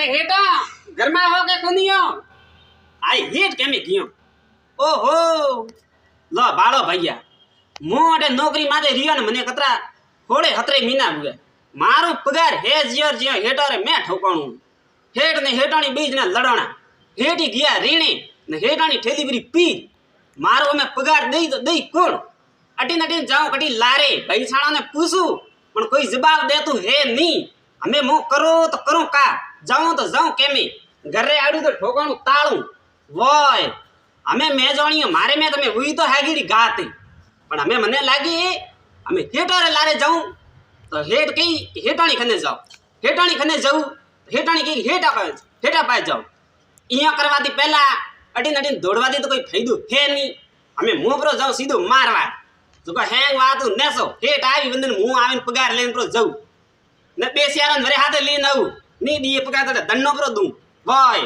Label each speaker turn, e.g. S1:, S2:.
S1: हेटा घर में हो के कोनियो आई हेट केमे कियो ओहो लो बाळो भैया मो अटे नौकरी माते रियो ने मने कतरा थोड़े हतरे महीना हुए मारो पगार हेज यर जे हेटर मैं ठोकाणू हेट ने हेटाणी बीज ने लड़ाणा हेटी गया रीणे ने हेटाणी ठेली बरी पी मारो में पगार दई तो दई कोण अटीन अटीन जाऊं कटी लारे भैसाणा ने पूछू पण कोई जवाब देतु है नी हमें मो करो तो करो का जाऊं तो जाऊं केमे घरे आडू तो ठोकाणू ताळू वोय हमें मैं जाणियो मारे में तमे हुई तो हागीड़ी गाते पण हमें मने लागी हमें हेटरे लारे जाऊं तो हेट कई हेटाणी खने जाओ हेटाणी खने जाऊं हेटाणी कई हेटा पाए जाओ इया करवाती पहला अटीन अटीन दौड़वाती तो कोई फायदो है नी हमें मुंह पर जाऊं सीधो मारवा जो को हैंग वातु नेसो हेट आवी वंदन मुंह आवीन पगार लेन पर जाऊं ने बेसियारन वरे हाथे लेन आऊ नी दिए पगार तो दन्नो पर दूं वाय